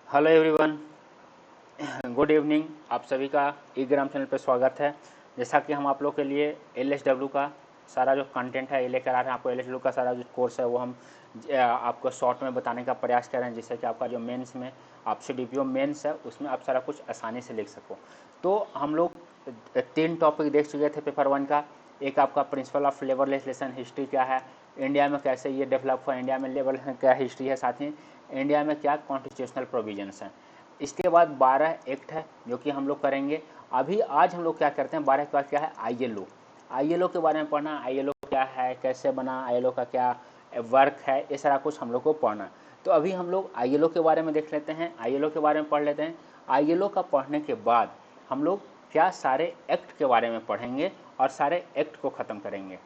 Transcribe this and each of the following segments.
Hello everyone, good evening. आप सभी का ई ग्राम चैनल पर स्वागत है। जैसा कि हम आप लोग के लिए एलएसडब्ल्यू का सारा जो कंटेंट है ये लेकर आ रहे हैं। आपको एलएसडब्ल्यू का सारा जो कोर्स है वो हम आपको शॉर्ट में बताने का प्रयास कर रहे हैं, जिससे कि आपका जो मेंस में आपसे डीपीओ मेंस है उसमें आप सारा कुछ आसानी से लिख सको। तो हम लोग 3 टॉपिक देख चुके थे पेपर 1 का। एक आपका principle of labour legislation, history क्या है, इंडिया में कैसे ये डेवलप हुआ, इंडिया में लेबर क्या हिस्ट्री है, साथ ही इंडिया में क्या कॉन्स्टिट्यूशनल प्रोविजंस हैं। इसके बाद 12 एक्ट है जो कि हम लोग करेंगे। अभी आज हम लोग क्या करते हैं, 12 के बाद क्या है, आईएलओ। आईएलओ के बारे में पढ़ना, आईएलओ क्या है, कैसे बना, आईएलओ का क्या वर्क है, ये सारा कुछ हम लोग को पढ़ना। तो अभी हम लोग आईएलओ के बारे में देख लेते हैं, आईएलओ के बारे में पढ़ लेते हैं। आईएलओ का पढ़ने के बाद हम लोग क्या सारे एक्ट के बारे में पढ़ेंगे और सारे एक्ट को ख़त्म करेंगे,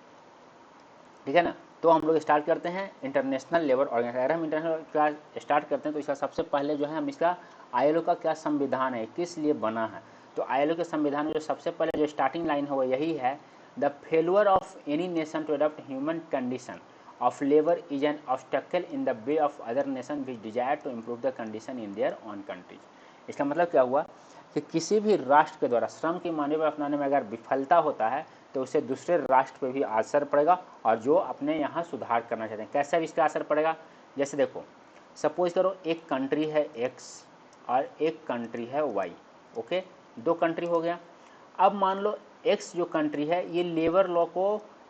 ठीक है ना। तो हम लोग स्टार्ट करते हैं इंटरनेशनल लेबर ऑर्गेनाइजेशन। अगर हम इंटरनेशनल का स्टार्ट करते हैं तो इसका सबसे पहले जो है हम इसका आईएलओ का क्या संविधान है, किस लिए बना है। तो आईएलओ के संविधान में जो सबसे पहले जो स्टार्टिंग लाइन है वो यही है, the failure of any nation to adopt human condition of labour is an obstacle in the way of other nation which desire to improve the condition in their own countries. इसका मतलब क्या हुआ कि किसी भी राष्ट्र के द्वारा श्रम की मानवीय अपनाने में अगर विफलता होता है तो उससे दूसरे राष्ट्र पर भी असर पड़ेगा, और जो अपने यहाँ सुधार करना चाहते हैं कैसे भी इसका असर पड़ेगा। जैसे देखो, सपोज करो एक कंट्री है एक्स और एक कंट्री है वाई, ओके, 2 कंट्री हो गया। अब मान लो एक्स जो कंट्री है ये लेबर लॉ को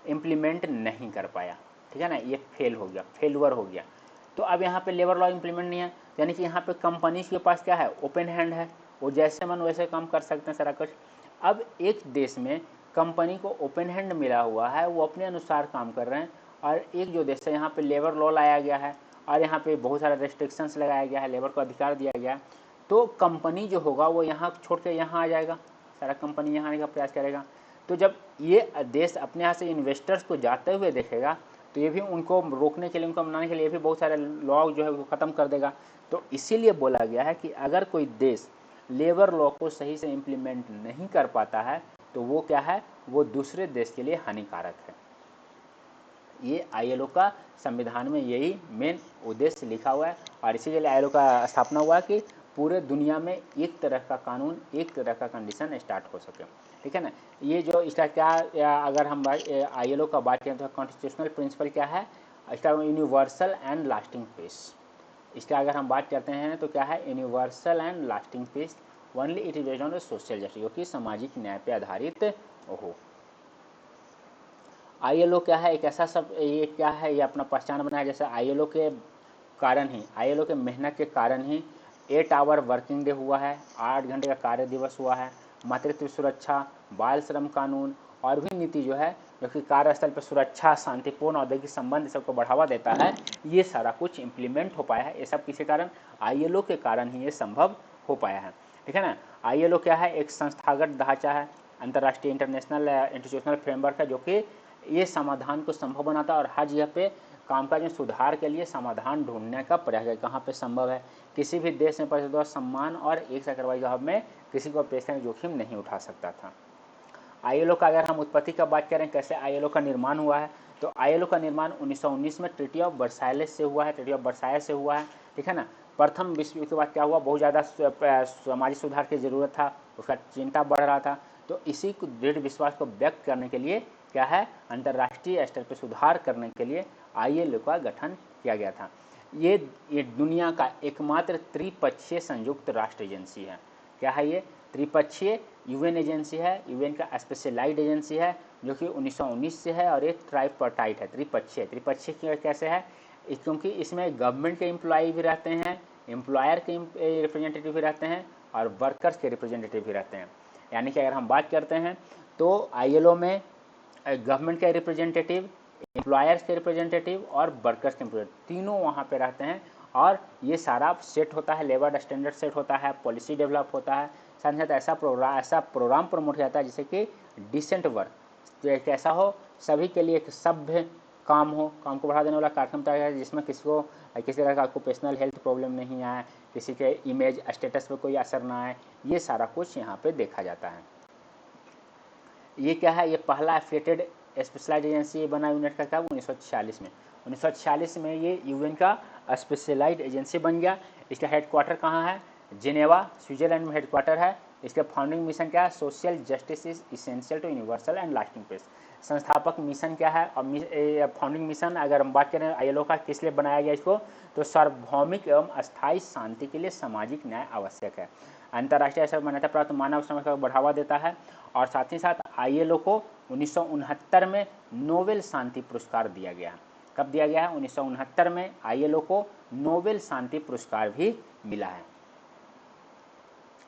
इम्प्लीमेंट नहीं कर पाया, ठीक है ना, ये फेल हो गया, फेलुअर हो गया। तो अब यहाँ पे लेबर लॉ इम्प्लीमेंट नहीं है, यानी कि यहाँ पे कंपनी के पास क्या है, ओपन हैंड है, वो जैसे मन वैसे काम कर सकते हैं सारा कुछ। अब एक देश में कंपनी को ओपन हैंड मिला हुआ है, वो अपने अनुसार काम कर रहे हैं, और एक जो देश है यहाँ पे लेबर लॉ लाया गया है और यहाँ पे बहुत सारा रेस्ट्रिक्शंस लगाया गया है, लेबर को अधिकार दिया गया है। तो कंपनी जो होगा वो यहाँ छोड़ के यहाँ आ जाएगा, सारा कंपनी यहाँ आने का प्रयास करेगा। तो जब ये देश अपने यहाँ से इन्वेस्टर्स को जाते हुए देखेगा तो ये भी उनको रोकने के लिए, उनको मनाने के लिए भी बहुत सारे लॉ जो है वो ख़त्म कर देगा। तो इसीलिए बोला गया है कि अगर कोई देश लेबर लॉ को सही से इम्प्लीमेंट नहीं कर पाता है तो वो क्या है, वो दूसरे देश के लिए हानिकारक है। ये आईएलओ का संविधान में यही मेन उद्देश्य लिखा हुआ है, और इसी के लिए आईएलओ का स्थापना हुआ कि पूरे दुनिया में एक तरह का कानून, एक तरह का कंडीशन स्टार्ट हो सके, ठीक है ना। ये जो इसका क्या, अगर हम आईएलओ का बात करें तो कॉन्स्टिट्यूशनल प्रिंसिपल क्या है, इसका यूनिवर्सल एंड लास्टिंग पीस। इसका अगर हम बात करते हैं तो क्या है, universal and lasting peace, only it is based on social justice, जो कि सामाजिक न्याय पर आधारित हो। आईएलओ क्या है, एक ऐसा सब, ये क्या है, ये अपना पहचान बनाया। जैसे आईएलओ के कारण ही, आईएलओ के मेहनत के कारण ही 8 आवर वर्किंग डे हुआ है, 8 घंटे का कार्य दिवस हुआ है, मातृत्व सुरक्षा, बाल श्रम कानून और भी नीति जो है जो कि कार्यस्थल पर सुरक्षा, शांतिपूर्ण औद्योगिक संबंध सबको बढ़ावा देता है, ये सारा कुछ इम्प्लीमेंट हो पाया है। ये सब किसी कारण, आईएलओ के कारण ही ये संभव हो पाया है, ठीक है ना। आईएलओ क्या है, एक संस्थागत ढांचा है, अंतर्राष्ट्रीय इंटरनेशनल इंस्टीट्यूशनल फ्रेमवर्क है, जो कि ये समाधान को संभव बनाता है और हर जगह पे कामकाज में सुधार के लिए समाधान ढूंढने का प्रयास है, कहाँ पे संभव है। किसी भी देश में परिषद सम्मान और एक से करवाई जवाब में किसी को पेश करने जोखिम नहीं उठा सकता था। आईएलओ का अगर हम उत्पत्ति का बात करें, कैसे आईएलओ का निर्माण हुआ है, तो आईएलओ का निर्माण 1919 में ट्रीटी ऑफ वर्साइलेस से हुआ है, ट्रीटी ऑफ वर्साइल से हुआ है, ठीक है ना। प्रथम विश्व युद्ध के बाद क्या हुआ, बहुत ज़्यादा सामाजिक सुधार की ज़रूरत था, उसका चिंता बढ़ रहा था। तो इसी को दृढ़ विश्वास को व्यक्त करने के लिए क्या है, अंतर्राष्ट्रीय स्तर पर सुधार करने के लिए आईएलओ का गठन किया गया था। ये दुनिया का एकमात्र त्रिपक्षीय संयुक्त राष्ट्र एजेंसी है। क्या है ये, त्रिपक्षीय यूएन एजेंसी है, यूएन का स्पेशलाइज्ड एजेंसी है, जो कि 1919 से है, और एक ट्राइपार्टाइट है, त्रिपक्षीय। त्रिपक्षीय कैसे है, क्योंकि इसमें गवर्नमेंट के एम्प्लॉय भी रहते हैं, एम्प्लॉयर के रिप्रेजेंटेटिव भी रहते हैं, और वर्कर्स के रिप्रेजेंटेटिव भी रहते हैं। यानी कि अगर हम बात करते हैं तो आईएलओ में गवर्नमेंट के रिप्रेजेंटेटिव, एम्प्लॉयर्स के रिप्रेजेंटेटिव और वर्कर्स के रिप्रेजेंटेटिव, तीनों वहाँ पे रहते हैं, और ये सारा सेट होता है, लेबर स्टैंडर्ड सेट होता है, पॉलिसी डेवलप होता है, साथ साथ ऐसा प्रोग्राम प्रमोट किया जाता है जिससे कि डिसेंट वर्क, तो एक ऐसा हो सभी के लिए एक सभ्य काम हो, काम को बढ़ा देने वाला कार्यक्रम तैयार है, जिसमें किसी तरह का ऑक्यूपेशनल हेल्थ प्रॉब्लम नहीं आए, किसी के इमेज स्टेटस पर कोई असर ना आए, ये सारा कुछ यहाँ पे देखा जाता है। ये क्या है, ये पहला एफिलिएटेड स्पेशलाइज्ड एजेंसी बना यूनिट का, क्या 1946 में। 1946 में ये यूएन का स्पेशलाइज्ड एजेंसी बन गया। इसका हेडक्वार्टर कहाँ है? जिनेवा, स्विट्जरलैंड में हेडक्वार्टर है। इसका फाउंडिंग मिशन क्या है? Social justice is essential to universal and lasting peace. संस्थापक मिशन क्या है? और फाउंडिंग मिशन अगर हम बात करें आईएलओ का, किस लिए बनाया गया इसको, तो सार्वभौमिक एवं अस्थायी शांति के लिए सामाजिक न्याय आवश्यक है। अंतर्राष्ट्रीय स्तर पर मान्यता प्राप्त मानव श्रम को बढ़ावा देता है। और साथ ही साथ आईएलओ को 1969 में नोबेल शांति पुरस्कार दिया गया। कब दिया गया है? 1969 में आईएलओ को नोबेल शांति पुरस्कार भी मिला है।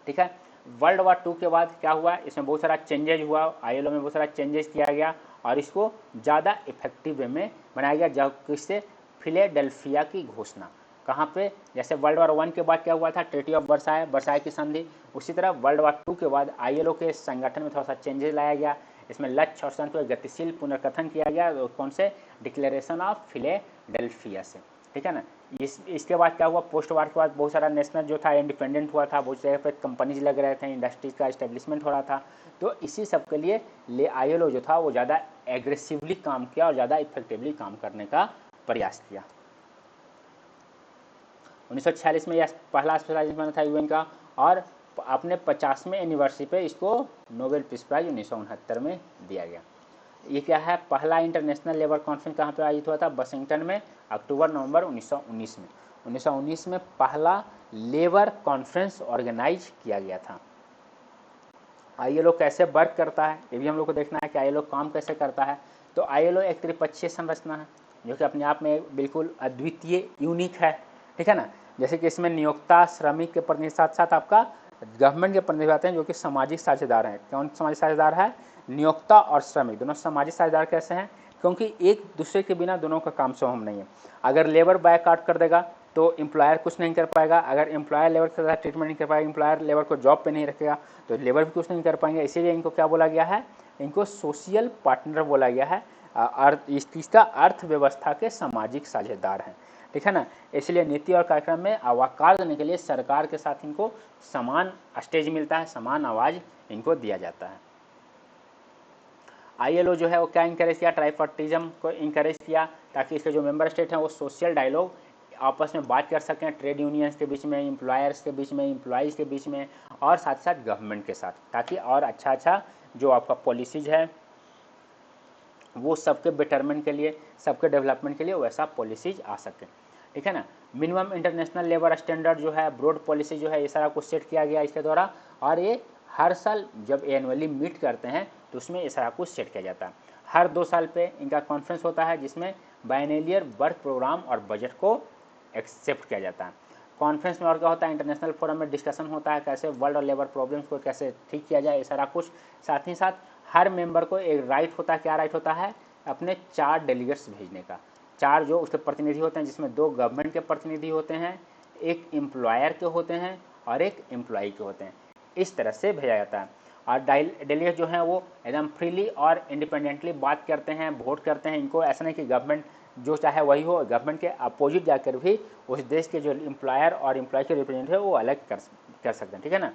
ठीक है। वर्ल्ड वार 2 के बाद क्या हुआ? इसमें बहुत सारा चेंजेज हुआ, आईएलओ में बहुत सारा चेंजेस किया गया और इसको ज़्यादा इफेक्टिव वे में बनाया गया। जब किससे? फिलाडेल्फिया की घोषणा। कहाँ पे? जैसे वर्ल्ड वार 1 के बाद क्या हुआ था? ट्रीटी ऑफ वर्साय, वर्साय की संधि। उसी तरह वर्ल्ड वार 2 के बाद आईएलओ के संगठन में थोड़ा सा चेंजेस लाया गया। इसमें लक्ष्य और संत गतिशील पुनर्कथन किया गया। कौन से? डिक्लेरेशन ऑफ फिलाडेल्फिया से। ठीक है ना। इसके बाद क्या हुआ? पोस्ट वार के बाद बहुत सारा नेशनल जो था इंडिपेंडेंट हुआ था, बहुत जगह पे कंपनीज लग रहे थे, इंडस्ट्रीज का इस्टेब्लिशमेंट हो रहा था। तो इसी सब के लिए आईएलओ जो था वो ज़्यादा एग्रेसिवली काम किया और ज़्यादा इफेक्टिवली काम करने का प्रयास किया। 1946 में यह पहला स्पेशलाइजेशन था यूएन का और अपने 50वें एनिवर्सरी पे इसको नोबेल पीस प्राइज 1969 में दिया गया। ये क्या है? पहला इंटरनेशनल लेबर कॉन्फ्रेंस कहाँ पर आयोजित हुआ था? वाशिंगटन में, अक्टूबर-नवंबर 1919 में। 1919 में पहला लेबर कॉन्फ्रेंस ऑर्गेनाइज किया गया था। आईएलओ कैसे वर्क करता है ये भी हम लोग को देखना है कि आईएलओ काम कैसे करता है। तो आईएलओ एक त्रिपक्षीय संरचना है जो कि अपने आप में बिल्कुल अद्वितीय, यूनिक है। ठीक है ना। जैसे कि इसमें नियोक्ता, श्रमिक के प्रतिनिधि, साथ साथ आपका गवर्नमेंट के प्रतिनिधि आते हैं जो कि सामाजिक साझेदार हैं। कौन सामाजिक साझेदार है? नियोक्ता और श्रमिक दोनों सामाजिक साझेदार। कैसे हैं? क्योंकि एक दूसरे के बिना दोनों का काम संभव नहीं है। अगर लेबर बायकॉट कर देगा तो एम्प्लॉयर कुछ नहीं कर पाएगा। अगर एम्प्लॉयर लेबर के साथ ट्रीटमेंट नहीं कर पाएगा, एम्प्लॉयर लेबर को जॉब पे नहीं रखेगा तो लेबर भी कुछ नहीं कर पाएंगे। इसीलिए इनको क्या बोला गया है? इनको सोशल पार्टनर बोला गया है। इसका अर्थव्यवस्था के सामाजिक साझेदार हैं। ठीक है ना। इसलिए नीति और कार्यक्रम में आवाकार देने के लिए सरकार के साथ इनको समान स्टेज मिलता है, समान आवाज़ इनको दिया जाता है। आईएलओ जो है वो क्या इंकरेज किया? ट्राइपार्टिज्म को इंकरेज किया ताकि इसके जो मेंबर स्टेट हैं वो सोशल डायलॉग आपस में बात कर सकें, ट्रेड यूनियंस के बीच में, एम्प्लॉयर्स के बीच में, एम्प्लॉइज़ के बीच में और साथ साथ गवर्नमेंट के साथ, ताकि और अच्छा जो आपका पॉलिसीज है वो सबके बेटरमेंट के लिए, सबके डेवलपमेंट के लिए वैसा पॉलिसीज आ सके। ठीक है ना। मिनिमम इंटरनेशनल लेबर स्टैंडर्ड जो है, ब्रॉड पॉलिसी जो है, ये सारा कुछ सेट किया गया इसके द्वारा। और ये हर साल जब एनुअली मीट करते हैं तो उसमें ये सारा कुछ सेट किया जाता है। हर 2 साल पे इनका कॉन्फ्रेंस होता है जिसमें बाइनेलियर वर्क प्रोग्राम और बजट को एक्सेप्ट किया जाता है। कॉन्फ्रेंस में और क्या होता है? इंटरनेशनल फोरम में डिस्कशन होता है कैसे वर्ल्ड और लेबर प्रॉब्लम्स को कैसे ठीक किया जाए, ये सारा कुछ। साथ ही साथ हर मेंबर को एक राइट होता है। क्या राइट होता है? अपने 4 डेलीगेट्स भेजने का। 4 जो उसके प्रतिनिधि होते हैं, जिसमें 2 गवर्नमेंट के प्रतिनिधि होते हैं, एक एम्प्लॉयर के होते हैं और एक एम्प्लॉई के होते हैं। इस तरह से भेजा जाता है। और डेलीगेट जो हैं वो एकदम फ्रीली और इंडिपेंडेंटली बात करते हैं, वोट करते हैं। इनको ऐसा नहीं कि गवर्नमेंट जो चाहे वही हो, गवर्नमेंट के अपोजिट जाकर भी उस देश के जो एम्प्लॉयर और एम्प्लॉय के रिप्रेजेंटेटिव है वो अलग कर सकते हैं। ठीक है ना।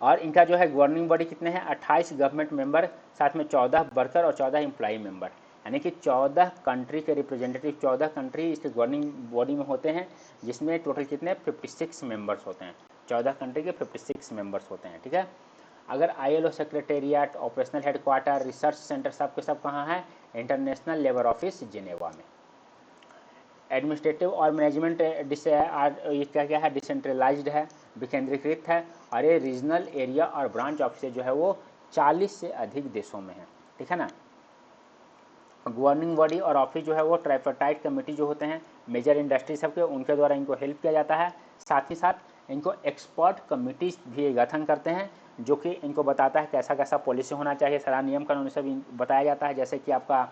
और इनका जो है गवर्निंग बॉडी कितने हैं? 28 गवर्नमेंट मेंबर, साथ में 14 वर्कर और 14 एम्प्लॉई मेंबर, यानी कि 14 कंट्री के रिप्रेजेंटेटिव, 14 कंट्री इसके गवर्निंग बॉडी में होते हैं, जिसमें टोटल कितने? 56 मेंबर्स होते हैं। 14 कंट्री के 56 मेंबर्स होते हैं। ठीक है। अगर ILO secretariat, operational headquarter, research centre सब के सब कहाँ है? इंटरनेशनल लेबर ऑफिस जिनेवा में। एडमिनिस्ट्रेटिव और मैनेजमेंट ये क्या है? डिसेंट्रलाइज्ड है, विकेंद्रीकृत है। और ये रीजनल एरिया और ब्रांच ऑफिस जो है वो 40 से अधिक देशों में है। ठीक है ना। गवर्निंग बॉडी और ऑफिस जो है वो ट्राइपार्टाइट कमेटी जो होते हैं मेजर इंडस्ट्री सबके, उनके द्वारा इनको हेल्प किया जाता है। साथ ही साथ इनको एक्सपर्ट कमिटीज भी गठन करते हैं जो कि इनको बताता है कैसा कैसा पॉलिसी होना चाहिए, सारा नियम कानून सब बताया जाता है। जैसे कि आपका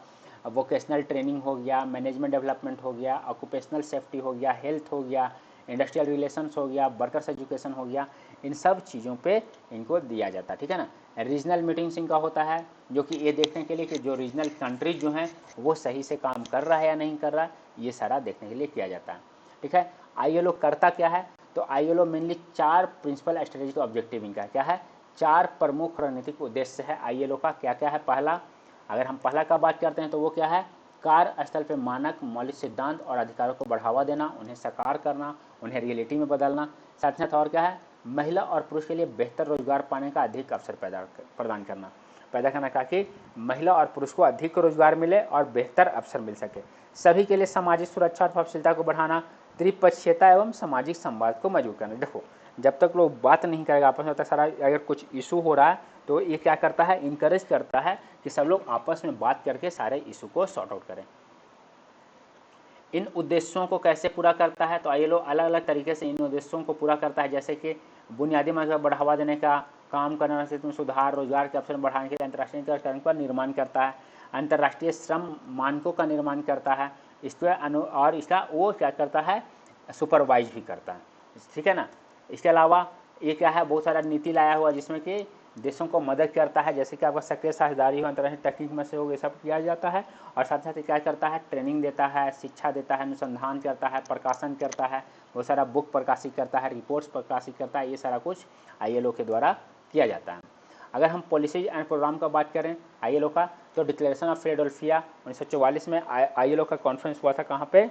वोकेशनल ट्रेनिंग हो गया, मैनेजमेंट डेवलपमेंट हो गया, ऑक्यूपेशनल सेफ्टी हो गया, हेल्थ हो गया, इंडस्ट्रियल रिलेशंस हो गया, वर्कर्स एजुकेशन हो गया, इन सब चीज़ों पे इनको दिया जाता है। ठीक है ना। रीजनल मीटिंग्स इनका होता है जो कि ये देखने के लिए कि जो रीजनल कंट्रीज जो हैं वो सही से काम कर रहा है या नहीं कर रहा, ये सारा देखने के लिए किया जाता है। ठीक है। आईएलओ करता क्या है? तो ILO mainly 4 principal strategic objective इनका क्या है? 4 प्रमुख रणनीतिक उद्देश्य है आईएलओ का। क्या क्या है? पहला, अगर हम पहला का बात करते हैं तो वो क्या है? कार्यस्थल पे मानक, मौलिक सिद्धांत और अधिकारों को बढ़ावा देना, उन्हें साकार करना, उन्हें रियलिटी में बदलना। साथ ही साथ और क्या है, महिला और पुरुष के लिए बेहतर रोजगार पाने का अधिक अवसर प्रदान करना, ताकि महिला और पुरुष को अधिक रोजगार मिले और बेहतर अवसर मिल सके। सभी के लिए सामाजिक सुरक्षा और प्रभावशीलता को बढ़ाना, त्रिपक्षीयता एवं सामाजिक संवाद को मजबूत करना। देखो, जब तक लोग बात नहीं करेगा आपस में, तब सारा अगर कुछ इशू हो रहा है तो ये क्या करता है, इनकरेज करता है कि सब लोग आपस में बात करके सारे इशू को सॉर्ट आउट करें। इन उद्देश्यों को कैसे पूरा करता है, तो आईएलओ अलग अलग तरीके से इन उद्देश्यों को पूरा करता है, जैसे कि बुनियादी मानकों को बढ़ावा देने का काम करना, में सुधार, रोजगार के अवसर बढ़ाने के लिए अंतर्राष्ट्रीय टर्म का निर्माण करता है, अंतर्राष्ट्रीय श्रम मानकों का निर्माण करता है, और इसका वो क्या करता है, सुपरवाइज भी करता है, ठीक है ना। इसके अलावा ये क्या है, बहुत सारा नीति लाया हुआ जिसमें कि देशों को मदद करता है, जैसे कि आपका सक्रिय साझेदारी हो, अंतर्राष्ट्रीय तकनीक में सहयोग, ये सब किया जाता है। और साथ साथ क्या करता है, ट्रेनिंग देता है, शिक्षा देता है, अनुसंधान करता है, प्रकाशन करता है, बहुत सारा बुक प्रकाशित करता है, रिपोर्ट्स प्रकाशित करता है, ये सारा कुछ आईएलओ के द्वारा किया जाता है। अगर हम पॉलिसीज एंड प्रोग्राम का बात करें आईएलओ का, तो डिक्लेरेशन ऑफ फिलाडेल्फिया 1944 में आईएलओ का कॉन्फ्रेंस हुआ था, कहाँ पे,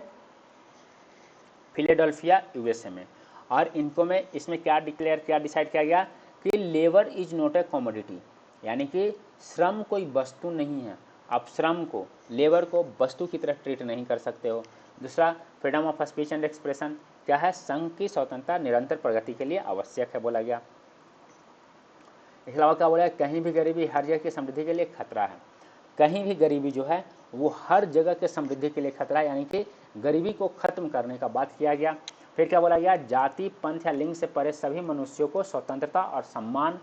फिलाडेल्फिया यूएसए में। और इनको में इसमें क्या डिसाइड किया गया कि labour is not a commodity, यानी कि श्रम कोई वस्तु नहीं है, आप श्रम को, लेबर को वस्तु की तरह ट्रीट नहीं कर सकते हो। दूसरा, freedom of speech and expression, क्या है, संघ की स्वतंत्रता निरंतर प्रगति के लिए आवश्यक है, बोला गया। इसके अलावा क्या बोला, कहीं भी गरीबी हर जगह की समृद्धि के लिए खतरा है, कहीं भी गरीबी जो है वो हर जगह के समृद्धि के लिए खतरा है, यानी कि गरीबी को खत्म करने का बात किया गया। फिर क्या बोला गया, जाति, पंथ या लिंग से परे सभी मनुष्यों को स्वतंत्रता और सम्मान,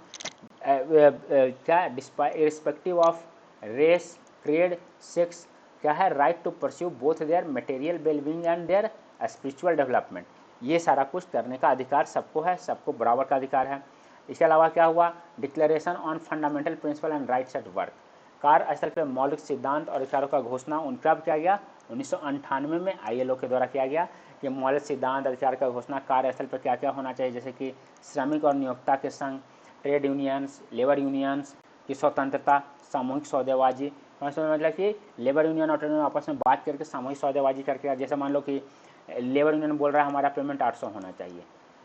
क्या, irrespective of race, creed, sex, क्या है, right to pursue both their material wellbeing and their spiritual development, ये सारा कुछ करने का अधिकार सबको है, सबको बराबर का अधिकार है। इसके अलावा क्या हुआ, declaration on fundamental principle and rights at work, कार्यस्थल पर मौलिक सिद्धांत और अधिकारों का घोषणा उनका किया गया 1998 में आईएलओ के द्वारा किया गया कि मौलिक सिद्धांत अधिकार का घोषणा कार्यस्थल पर क्या क्या होना चाहिए, जैसे कि श्रमिक और नियोक्ता के संघ, ट्रेड यूनियंस, लेबर यूनियंस की स्वतंत्रता, सामूहिक सौदेबाजी, मतलब कि लेबर यूनियन और ट्रेड यूनियन आपस में बात करके सामूहिक सौदेबाजी करके, जैसे मान लो कि लेबर यूनियन बोल रहा है हमारा पेमेंट 800 होना चाहिए,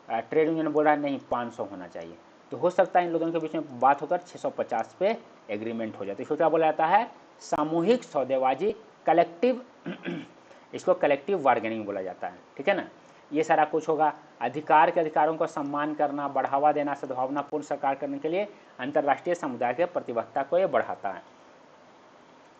ट्रेड यूनियन बोल रहा है नहीं 500 होना चाहिए, तो हो सकता है इन लोगों के बीच में बात होकर 650 पे एग्रीमेंट हो जाती है। इसको क्या बोला जाता है, सामूहिक सौदेबाजी, कलेक्टिव इसको कलेक्टिव बार्गेनिंग बोला जाता है, ठीक है ना। ये सारा कुछ होगा। अधिकार के अधिकारों को सम्मान करना, बढ़ावा देना, सद्भावनापूर्ण साकार करने के लिए अंतर्राष्ट्रीय समुदाय के प्रतिबद्धता को ये बढ़ाता है।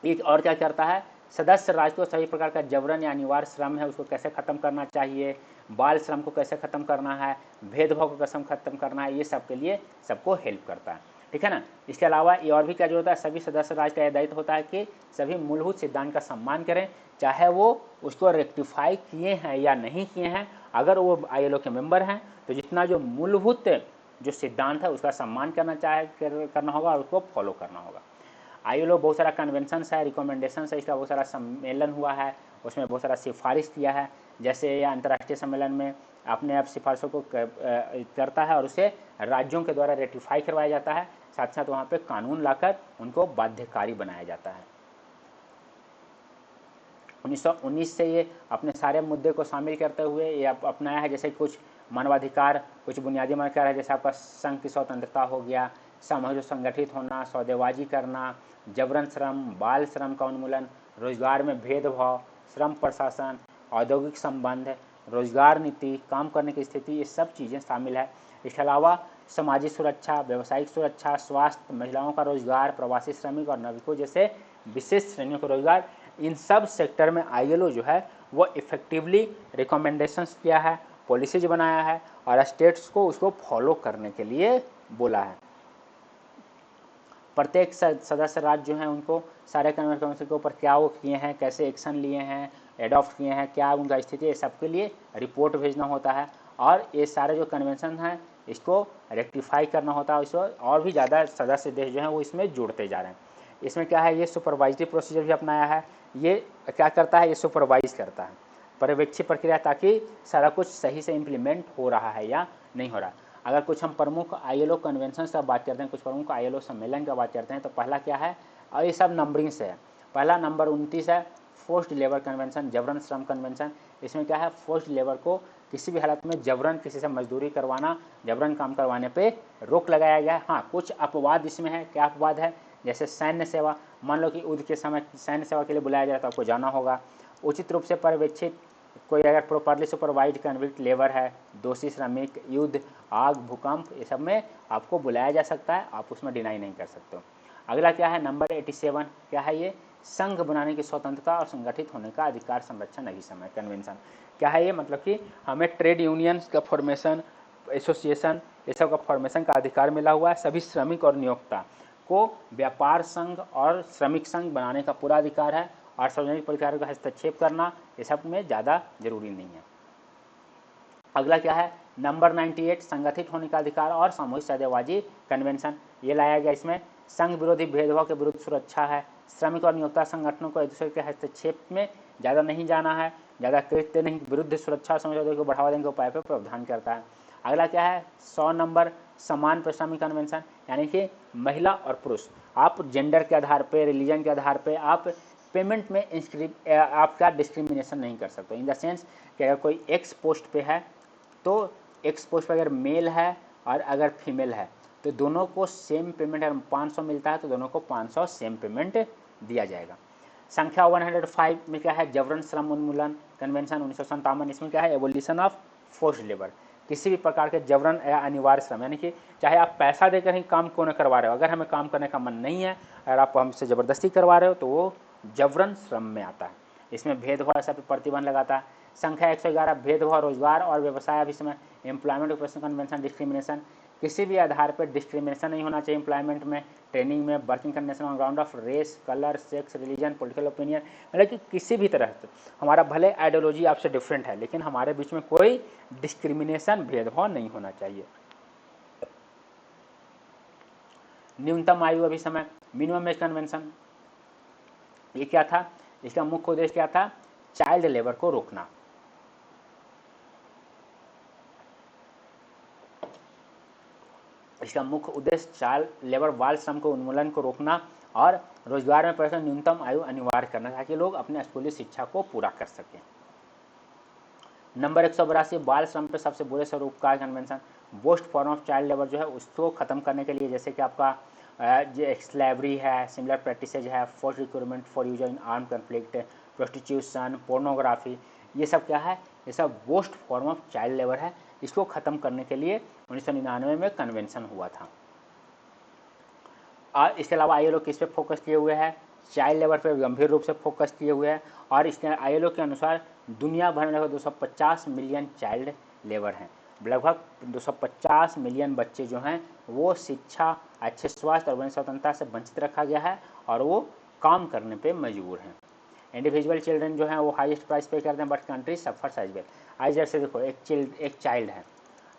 एक और क्या करता है, सदस्य राज्य को सभी प्रकार का जबरन या अनिवार्य श्रम है उसको कैसे खत्म करना चाहिए, बाल श्रम को कैसे खत्म करना है, भेदभाव को कैसे खत्म करना है, ये सब के लिए सबको हेल्प करता है, ठीक है ना। इसके अलावा ये और भी क्या जो होता है, सभी सदस्य राज्य का यह दायित्व होता है कि सभी मूलभूत सिद्धांत का सम्मान करें, चाहे वो उसको रेक्टिफाई किए हैं या नहीं किए हैं। अगर वो आईएलओ के मेंबर हैं तो जितना जो मूलभूत जो सिद्धांत है उसका सम्मान करना होगा और उसको फॉलो करना होगा। आईएलओ बहुत सारा कन्वेंशन है, रिकमेंडेशन है, इसका बहुत सारा सम्मेलन हुआ है, उसमें बहुत सारा सिफारिश किया है, जैसे यह अंतर्राष्ट्रीय सम्मेलन में अपने आप सिफारिशों को करता है और उसे राज्यों के द्वारा रेटिफाई करवाया जाता है, साथ साथ वहाँ पे कानून लाकर उनको बाध्यकारी बनाया जाता है। 1919 से ये अपने सारे मुद्दे को शामिल करते हुए ये अपनाया है, जैसे कुछ मानवाधिकार, कुछ बुनियादी मानवाधिकार है, जैसे आपका संघ की स्वतंत्रता हो गया, सामूहिक संगठित होना, सौदेबाजी करना, जबरन श्रम, बाल श्रम का उन्मूलन, रोजगार में भेदभाव, श्रम प्रशासन, औद्योगिक संबंध, रोजगार नीति, काम करने की स्थिति, ये सब चीज़ें शामिल है। इसके अलावा सामाजिक सुरक्षा, व्यावसायिक सुरक्षा, स्वास्थ्य, महिलाओं का रोजगार, प्रवासी श्रमिक और नाविकों जैसे विशेष श्रेणियों का रोजगार, इन सब सेक्टर में आईएलओ जो है वो इफेक्टिवली रिकमेंडेशंस किया है, पॉलिसीज बनाया है और स्टेट्स को उसको फॉलो करने के लिए बोला है। प्रत्येक सदस्य राज्य जो हैं उनको सारे कन्वेंशन के ऊपर क्या वो किए हैं, कैसे एक्शन लिए हैं, एडॉप्ट किए हैं, क्या उनका स्थिति है, सबके लिए रिपोर्ट भेजना होता है और ये सारे जो कन्वेंशन हैं इसको रेक्टिफाई करना होता है, इसको और भी ज़्यादा सदस्य देश जो हैं वो इसमें जुड़ते जा रहे हैं। इसमें क्या है, ये सुपरवाइजरी प्रोसीजर भी अपनाया है, ये क्या करता है, ये सुपरवाइज करता है, पर्यवेक्षी प्रक्रिया, ताकि सारा कुछ सही से इम्प्लीमेंट हो रहा है या नहीं हो रहा। अगर कुछ हम प्रमुख आईएलओ कन्वेंशन का बात करते हैं, कुछ प्रमुख आईएलओ सम्मेलन का बात करते हैं, तो पहला क्या है, और ये सब नंबरिंग से है, पहला नंबर 29 है फोर्स्ड लेबर कन्वेंशन, जबरन श्रम कन्वेंशन। इसमें क्या है, फोर्स्ड लेबर को किसी भी हालत में जबरन किसी से मजदूरी करवाना, जबरन काम करवाने पे रोक लगाया गया है। हाँ, कुछ अपवाद इसमें है। क्या अपवाद है, जैसे सैन्य सेवा। मान लो कि युद्ध के समय सैन्य सेवा के लिए बुलाया जाए तो आपको जाना होगा। उचित रूप से पर्यवेक्षित कोई अगर प्रॉपरली सुपरवाइज कन्विक्ट लेबर है, दोषी श्रमिक, युद्ध, आग, भूकंप, ये सब में आपको बुलाया जा सकता है, आप उसमें डिनाई नहीं कर सकते हो। अगला क्या है, नंबर 87, क्या है ये, संघ बनाने की स्वतंत्रता और संगठित होने का अधिकार, संरक्षण, अभी समय कन्वेंशन। क्या है ये, मतलब कि हमें ट्रेड यूनियंस का फॉर्मेशन, एसोसिएशन, ये सब का फॉर्मेशन का अधिकार मिला हुआ है। सभी श्रमिक और नियोक्ता को व्यापार संघ और श्रमिक संघ बनाने का पूरा अधिकार है, और सार्वजनिक प्रक्रियाओं का हस्तक्षेप करना ये सब में ज़्यादा जरूरी नहीं है। अगला क्या है, नंबर 98, संगठित होने का अधिकार और सामूहिक सौदेबाजी कन्वेंशन। ये लाया गया। इसमें संघ विरोधी भेदभाव के विरुद्ध सुरक्षा है, श्रमिक और नियोक्ता संगठनों को एक दूसरे के हस्तक्षेप में ज़्यादा नहीं जाना है, ज़्यादा कृत्य नहीं, विरुद्ध सुरक्षा समझौते को बढ़ावा देने के उपाय पर प्रावधान करता है। अगला क्या है, 100 नंबर, समान परिश्रमी कन्वेंशन, यानी कि महिला और पुरुष, आप जेंडर के आधार पर, रिलीजन के आधार पर आप पेमेंट में आपका डिस्क्रिमिनेशन नहीं कर सकते। इन द सेंस कि अगर कोई एक्स पोस्ट पे है तो एक्स पोस्ट पर अगर मेल है और अगर फीमेल है तो दोनों को सेम पेमेंट, अगर 500 मिलता है तो दोनों को 500 सेम पेमेंट दिया जाएगा। संख्या 105 में क्या है, जबरन श्रम उन्मूलन कन्वेंशन 1957। इसमें क्या है, एबोलिशन ऑफ फोर्स्ड लेबर, किसी भी प्रकार के जबरन या अनिवार्य श्रम, यानी कि चाहे आप पैसा देकर ही काम क्यों न करवा रहे हो, अगर हमें काम करने का मन नहीं है, अगर आप हमसे ज़बरदस्ती करवा रहे हो तो वो जबरन श्रम में आता है। इसमें भेदभाव ऐसा पे प्रतिबंध लगाता है। संख्या 111, भेदभाव रोजगार और व्यवसाय अभिसमय, एम्प्लॉयमेंट ऑक्यूपेशन कन्वेंशन, डिस्क्रिमिनेशन, किसी भी आधार पर डिस्क्रिमिनेशन नहीं होना चाहिए एम्प्लॉयमेंट में, ट्रेनिंग में, working condition on ground of race, colour, sex, religion, political opinion, मतलब कि किसी भी तरह से हमारा भले आइडियोलॉजी आपसे डिफरेंट है लेकिन हमारे बीच में कोई डिस्क्रिमिनेशन, भेदभाव नहीं होना चाहिए। न्यूनतम आयु अभिसमय, मिनिमम एज कन्वेंशन, ये क्या था, इसका मुख्य उद्देश्य क्या था, चाइल्ड लेबर को रोकना। इसका मुख्य उद्देश्य चाइल्ड लेबर, बाल श्रम को उन्मूलन को रोकना और रोजगार में प्रवेश न्यूनतम आयु अनिवार्य करना ताकि लोग अपने स्कूली शिक्षा को पूरा कर सकें। नंबर 182, बाल श्रम पे सबसे बुरे स्वरूप का convention, worst form of child labour जो है उसको खत्म करने के लिए, जैसे कि आपका जो स्लेवरी है, सिमिलर प्रैक्टिसेज है, force recruitment for use in arm conflict, prostitution, pornography, ये सब क्या है, ये सब worst form of child labour है। इसको खत्म करने के लिए 1999 में कन्वेंशन हुआ था। और इसके अलावा आईएलओ किस पे फोकस किए हुए है, चाइल्ड लेबर पर गंभीर रूप से फोकस किए हुए हैं। और इसके आईएलओ के अनुसार दुनिया भर में लगभग 250 मिलियन चाइल्ड लेबर हैं, लगभग 250 मिलियन बच्चे जो हैं वो शिक्षा, अच्छे स्वास्थ्य और स्वतंत्रता से वंचित रखा गया है और वो काम करने पे मजबूर हैं। इंडिविजुअल चिल्ड्रन जो हैं वो हाईएस्ट प्राइस पे करते हैं but country suffers as well. आज जैसे देखो एक चाइल्ड है,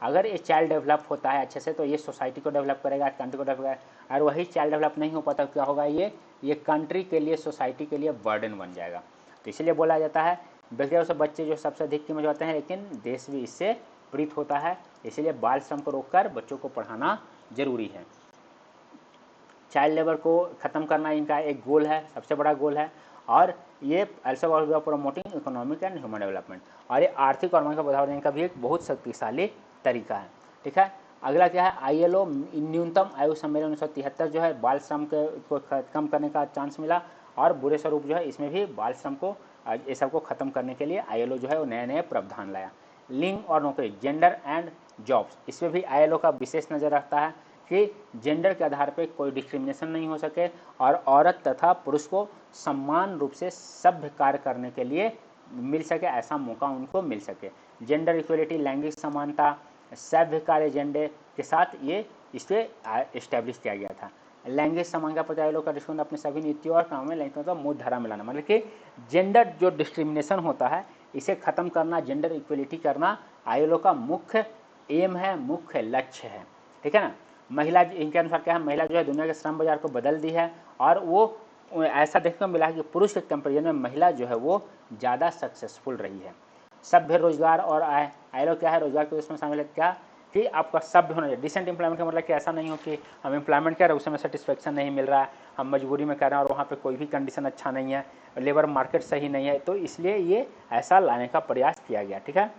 अगर ये चाइल्ड डेवलप होता है अच्छे से तो ये सोसाइटी को डेवलप करेगा, कंट्री को डेवलप करेगा। और वही चाइल्ड डेवलप नहीं हो पाता क्या होगा, ये कंट्री के लिए, सोसाइटी के लिए बर्डन बन जाएगा। तो इसलिए बोला जाता है व्यक्तिगत से बच्चे जो सबसे अधिक कीमत होते हैं लेकिन देश भी इससे प्रीत होता है, इसलिए बाल श्रम को रोककर बच्चों को पढ़ाना जरूरी है। चाइल्ड लेबर को ख़त्म करना इनका एक गोल है, सबसे बड़ा गोल है। और ये also promoting economic and human development, और ये आर्थिक और मन का बढ़ावा देने का भी एक बहुत शक्तिशाली तरीका है। ठीक है, अगला क्या है, आईएलओ न्यूनतम आयु सम्मेलन 1973 जो है बाल श्रम को कम करने का चांस मिला, और बुरे स्वरूप जो है इसमें भी बाल श्रम को, ये सब को खत्म करने के लिए आईएलओ जो है वो नए नए प्रावधान लाया। लिंग और नौकरी, जेंडर एंड जॉब्स, इसमें भी आईएलओ का विशेष नज़र रखता है कि जेंडर के आधार पर कोई डिस्क्रिमिनेशन नहीं हो सके और औरत तथा पुरुष को समान रूप से सभ्य कार्य करने के लिए मिल सके, ऐसा मौका उनको मिल सके। जेंडर इक्वलिटी, लैंगिक समानता, सभ्य कार्य एजेंडे के साथ ये इसे इस्टेब्लिश किया गया था। लैंगिक समानता पर आईएलओ का दृष्टिकोण अपने सभी नीतियों और कामों में लैंगिक का मूल धारा में लाना, मतलब कि जेंडर जो डिस्क्रिमिनेशन होता है इसे खत्म करना, जेंडर इक्वलिटी करना आईएलओ का मुख्य एम है, मुख्य लक्ष्य है। ठीक है ना। महिला, इनके अनुसार क्या है, महिला जो है दुनिया के श्रम बाजार को बदल दी है और वो ऐसा देखने को मिला है कि पुरुष के कंपेरिजन में महिला जो है वो ज़्यादा सक्सेसफुल रही है। सभ्य रोजगार और आय, आईएलओ क्या है, रोजगार के उसमें शामिल है क्या कि आपका सभ्य होना चाहिए। डिसेंट एम्प्लॉयमेंट का मतलब कि ऐसा नहीं हो कि हम एम्प्लॉयमेंट कर रहे हैं, उसमें सेटिस्फेक्शन नहीं मिल रहा है, हम मजबूरी में कर रहे हैं और वहाँ पे कोई भी कंडीशन अच्छा नहीं है, लेबर मार्केट सही नहीं है, तो इसलिए ये ऐसा लाने का प्रयास किया गया। ठीक है,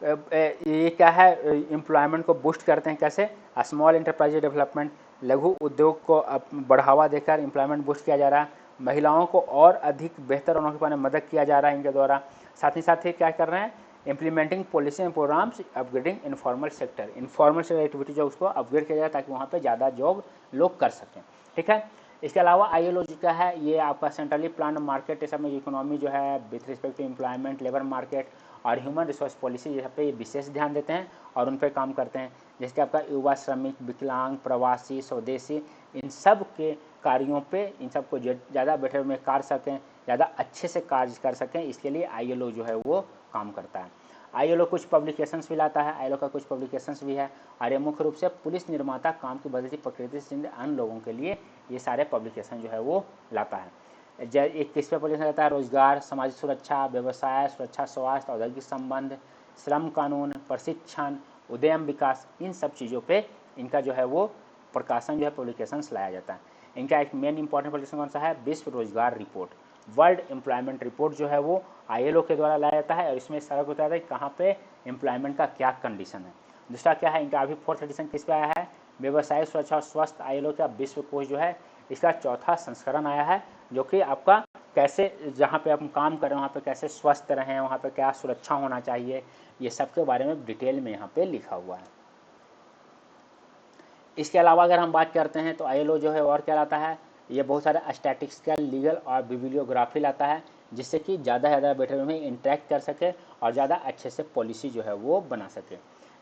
ये क्या है, एम्प्लॉयमेंट को बूस्ट करते हैं कैसे, स्मॉल इंटरप्राइज डेवलपमेंट, लघु उद्योग को बढ़ावा देकर एम्प्लॉयमेंट बूस्ट किया जा रहा है, महिलाओं को और अधिक बेहतर होने के पाने मदद किया जा रहा है इनके द्वारा। साथ ही क्या कर रहे हैं, implementing policy and programmes upgrading informal sector, informal sector activity जो उसको अपग्रेड किया जाए ताकि वहाँ पे ज़्यादा जॉब लोग कर सकें। ठीक है, इसके अलावा ILO का है, ये आपका सेंट्रली प्लान मार्केट सब में इकोनॉमी जो है with respect to employment, labour market और ह्यूमन रिसोर्स पॉलिसी यहाँ पे विशेष ध्यान देते हैं और उन पर काम करते हैं। जैसे कि आपका युवा, श्रमिक, विकलांग, प्रवासी, स्वदेशी, इन सब के कार्यों पे, इन सब को ज़्यादा बेटर में कर सकें, ज़्यादा अच्छे से कार्य कर सकें, इसके लिए ILO जो है वो काम करता है। ILO कुछ पब्लिकेशंस भी लाता है, ILO का कुछ पब्लिकेशंस भी है और ये मुख्य रूप से पुलिस निर्माता, काम की बदलती प्रकृति से अन्य लोगों के लिए ये सारे पब्लिकेशन जो है वो लाता है। एक किस पे पब्लिकेशन लाता है, रोजगार, सामाजिक सुरक्षा, व्यवसाय सुरक्षा, स्वास्थ्य, औद्योगिक संबंध, श्रम कानून, प्रशिक्षण, उद्यम विकास, इन सब चीज़ों पे इनका जो है वो प्रकाशन जो है पब्लिकेशंस लाया जाता है। इनका एक मेन इंपॉर्टेंट पब्लिकेशन कौन सा है, विश्व रोजगार रिपोर्ट, वर्ल्ड एम्प्लॉयमेंट रिपोर्ट जो है वो ILO के द्वारा लाया जाता है और इसमें सारा बताया जाता है कि कहाँ पे एम्प्लॉयमेंट का क्या कंडीशन है। दूसरा क्या है, इनका अभी 4th एडिशन किस पे आया है, व्यवसाय सुरक्षा और स्वास्थ्य, ILO का विश्व कोश जो है इसका 4था संस्करण आया है, जो कि आपका कैसे जहाँ पे हम काम कर रहे हैं वहाँ पे कैसे स्वस्थ रहें, वहाँ पे क्या सुरक्षा होना चाहिए, ये सब के बारे में डिटेल में यहाँ पे लिखा हुआ है। इसके अलावा अगर हम बात करते हैं तो ILO जो है और क्या लाता है, ये बहुत सारे स्टैटिस्टिकल, लीगल और बिब्लियोग्राफी लाता है, जिससे कि ज़्यादा बेटर में इंटरेक्ट कर सके और ज़्यादा अच्छे से पॉलिसी जो है वो बना सके।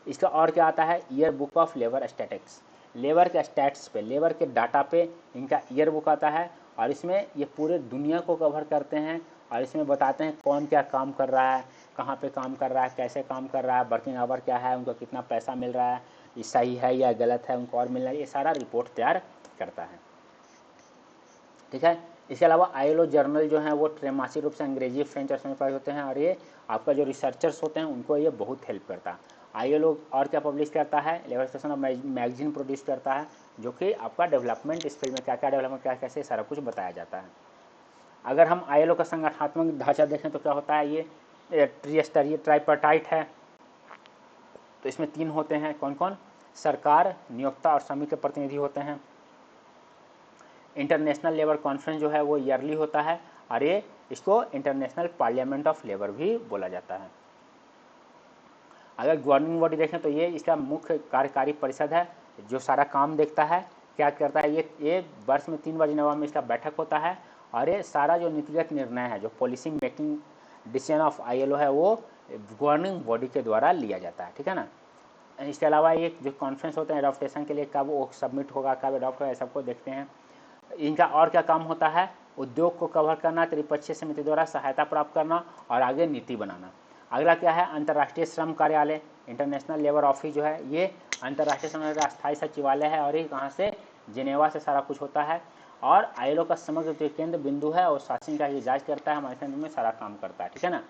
इसका और क्या आता है, year book of labour statics, labour के स्टैट्स पे, लेबर के डाटा पे इनका ईयर बुक आता है और इसमें ये पूरे दुनिया को कवर करते हैं और इसमें बताते हैं कौन क्या काम कर रहा है, कहाँ पे काम कर रहा है, कैसे काम कर रहा है, वर्किंग आवर क्या है, उनको कितना पैसा मिल रहा है, ये सही है या गलत है, उनको और मिलना है, ये सारा रिपोर्ट तैयार करता है। ठीक है, इसके अलावा ILO जर्नल जो हैं वो त्रैमासिक रूप से अंग्रेजी, फ्रेंच और स्पेनिश होते हैं और ये आपका जो रिसर्चर्स होते हैं उनको ये बहुत हेल्प करता है। ILO और क्या पब्लिश करता है, लेबर स्टेशन और मैगजीन प्रोड्यूस करता है, जो कि आपका डेवलपमेंट इस फील्ड में क्या क्या डेवलपमेंट क्या कैसे सारा कुछ बताया जाता है। अगर हम ILO का संगठनात्मक ढांचा देखें तो क्या होता है, ये त्रिस्तरीय ट्राइपार्टाइट है, तो इसमें 3 होते हैं, कौन कौन, सरकार, नियोक्ता और श्रमिक के प्रतिनिधि होते हैं। इंटरनेशनल लेबर कॉन्फ्रेंस जो है वो ईयरली होता है और ये इसको इंटरनेशनल पार्लियामेंट ऑफ लेबर भी बोला जाता है। अगर गवर्निंग बॉडी देखें तो ये इसका मुख्य कार्यकारी परिषद है जो सारा काम देखता है, क्या करता है, ये वर्ष में 3 बार जिनेवा में इसका बैठक होता है और ये सारा जो नीतिगत निर्णय है, जो policy making decision of ILO है वो गवर्निंग बॉडी के द्वारा लिया जाता है। ठीक है ना, इसके अलावा ये जो कॉन्फ्रेंस होते हैं एडॉप्टेशन के लिए कब वो सबमिट होगा, कब एडॉप्ट होगा, सबको देखते हैं। इनका और क्या काम होता है, उद्योग को कवर करना, त्रिपक्षीय समिति द्वारा सहायता प्राप्त करना और आगे नीति बनाना। अगला क्या है, अंतर्राष्ट्रीय श्रम कार्यालय, इंटरनेशनल लेबर ऑफिस जो है ये अंतर्राष्ट्रीय श्रम का स्थायी सचिवालय है और ये कहाँ से, जिनेवा से सारा कुछ होता है और ILO का समग्र जो केंद्र बिंदु है और शासन का जांच करता है, हमारे केंद्र में सारा काम करता है। ठीक है ना,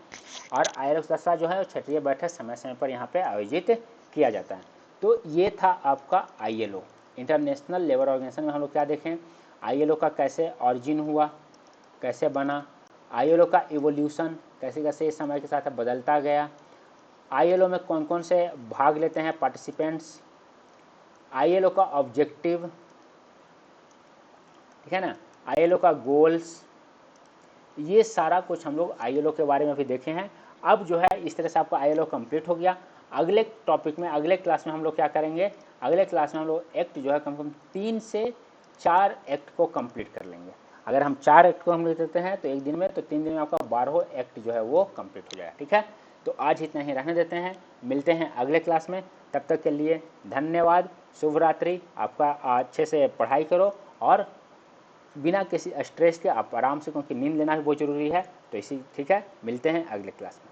और ILO का जो है क्षेत्रीय बैठक समय समय पर यहाँ पे आयोजित किया जाता है। तो ये था आपका ILO, इंटरनेशनल लेबर ऑर्गेनाइजेशन में हम लोग क्या देखें, ILO का कैसे ऑरिजिन हुआ, कैसे बना, ILO का इवोल्यूशन कैसे कैसे इस समय के साथ बदलता गया, ILO में कौन कौन से भाग लेते हैं पार्टिसिपेंट्स, ILO का ऑब्जेक्टिव, ठीक है ना, ILO का गोल्स, ये सारा कुछ हम लोग ILO के बारे में भी देखे हैं। अब जो है इस तरह से आपका ILO कंप्लीट हो गया। अगले टॉपिक में, अगले क्लास में हम लोग क्या करेंगे, अगले क्लास में हम लोग एक्ट जो है कम से कम 3 से 4 एक्ट को कंप्लीट कर लेंगे। अगर हम 4 एक्ट को कंप्लीट करते हैं तो एक दिन में, तो 3 दिन में आपका 12 एक्ट जो है वो कंप्लीट हो जाएगा। ठीक है, तो आज इतना ही रहने देते हैं, मिलते हैं अगले क्लास में। तब तक के लिए धन्यवाद, शुभ रात्रि। आपका अच्छे से पढ़ाई करो और बिना किसी स्ट्रेस के आप आराम से, क्योंकि नींद लेना भी बहुत ज़रूरी है। तो इसी, ठीक है, मिलते हैं अगले क्लास में।